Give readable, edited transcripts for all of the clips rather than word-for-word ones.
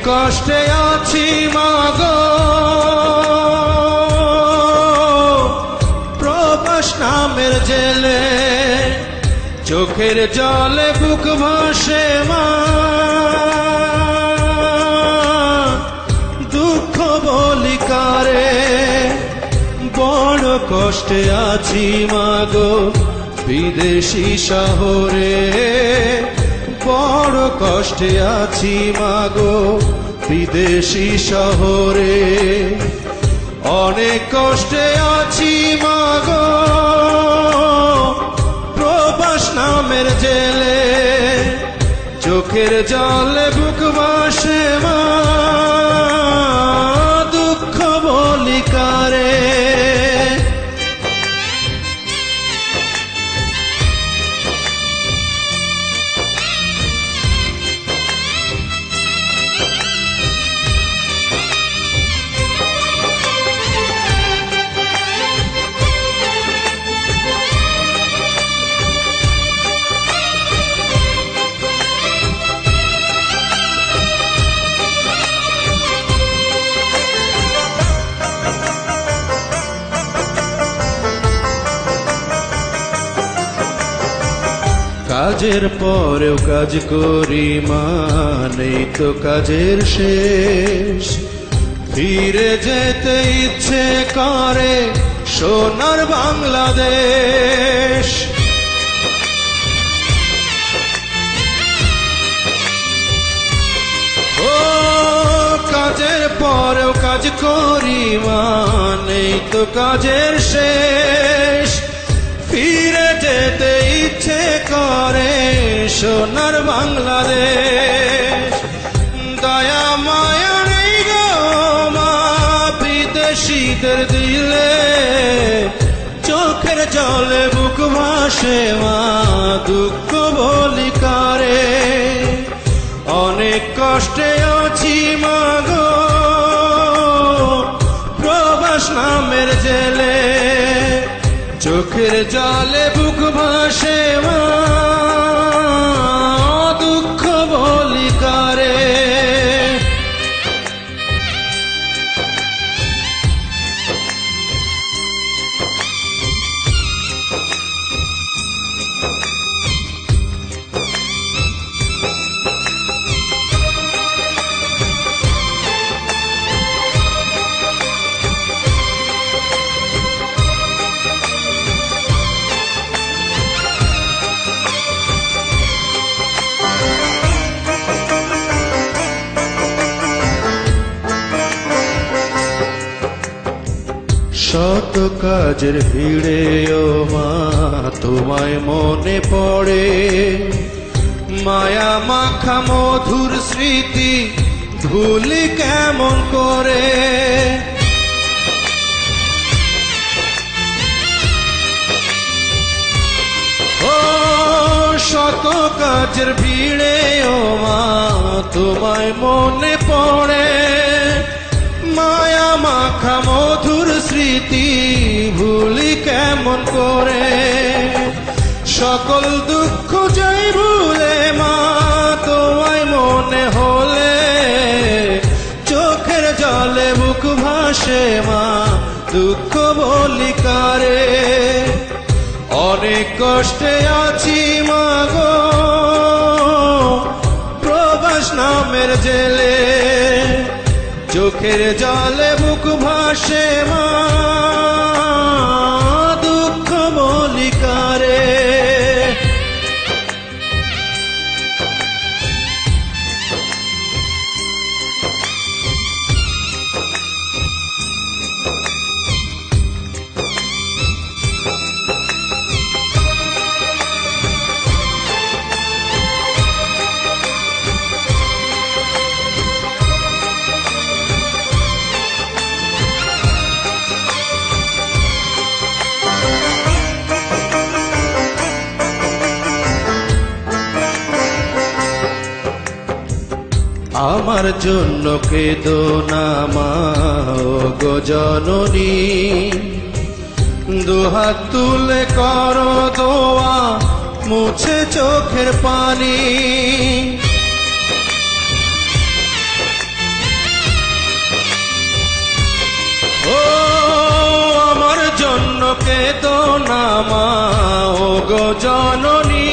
কষ্টে আছি মাগো, প্রবাস নামের জেলে, চোখের জলে বুক ভাসে মা, দুঃখ বলি কারে। বড় কষ্টে আছি মাগো বিদেশি শহরে, বড় কষ্টে আছি মাগো বিদেশি শহরে। অনেক কষ্টে আছি মাগো প্রবাস নামের জেলে, চোখের জলে বুক ভাসে মা, দুঃখ বলি কারে। কাজের পরেও কাজ করি মা, নেই তো কাজের শেষ, ফিরে যেতে ইচ্ছে করে সোনার বাংলাদেশ। ও কাজের পরেও কাজ করি মা, নেই তো কাজের শেষ, ফিরে যেতে ইচ্ছে করে সোনার বাংলাদেশ। দয়া মায়া নেই গো মা বিদেশিদের দিলে, চোখের জলে বুক ভাসে মা, দুঃখ বলি কারে। অনেক কষ্টে আছি মাগো প্রবাস নামের জেলে, চোখের জলে বুক ভাসে মা, দুঃখ বলি কারে। শত কাজের ভিড়ে ও মা তোমায় মনে পড়ে, মায়া মাখা মধুর স্মৃতি ভুলি কেমন করে। ও শত কাজের ভিড়ে ও মা তোমায় মনে পড়ে, মায়া মাখা মধুর স্মৃতি ভুলি কেমন করে। সকল দুঃখ যাই ভুলে মা তোমায় মনে হলে, চোখের জলে বুক ভাসে মা, দুঃখ বলি কারে। অনেক কষ্টে আছি মাগো প্রবাস নামের জেলে, চোখের জলে বুক ভাসে মা, দুঃখ বলি কারে। আমার জন্য কেঁদো না মা গো জননী, দুহাত তুলে করো দোয়া মুছে চোখের পানি। ও আমার জন্য কেঁদো না মা ও গো জননী,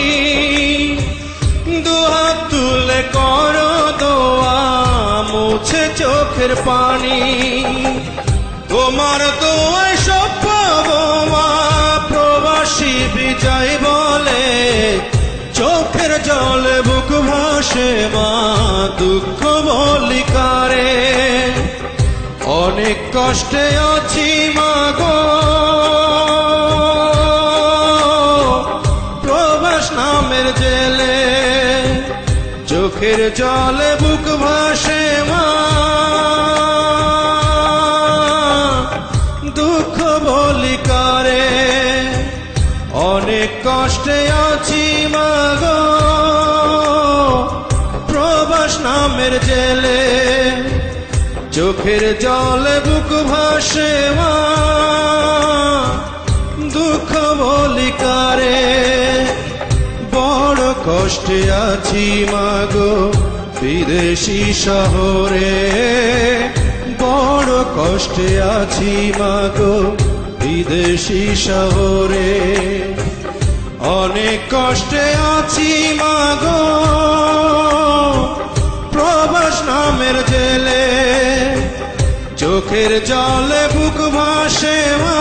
দুহাত তুলে করো দোয়া মুছে চোখের পানি। তোমার দোয়ায় সব পাবো মা, প্রবাসী বিজয় বলে চোখের জলে বুক ভাসে মা, দুঃখ বলি কারে। অনেক কষ্টে আছি মা গো, প্রবাস নামের জেলে, চোখের জলে বুক ভাসে মা, দুঃখ বলি কারে। অনেক কষ্টে আছি মা গো, প্রবাস নামের জেলে, চোখের জলে বুক ভাসে মা, দুঃখ বলি কারে। বড় কষ্টে আছি মা গো বিদেশি শহরে, বড় কষ্টে আছি মা গো বিদেশি শহরে। অনেক কষ্টে আছি মা গো, প্রবাস নামের জেলে, চোখের জলে বুক ভাসে মা।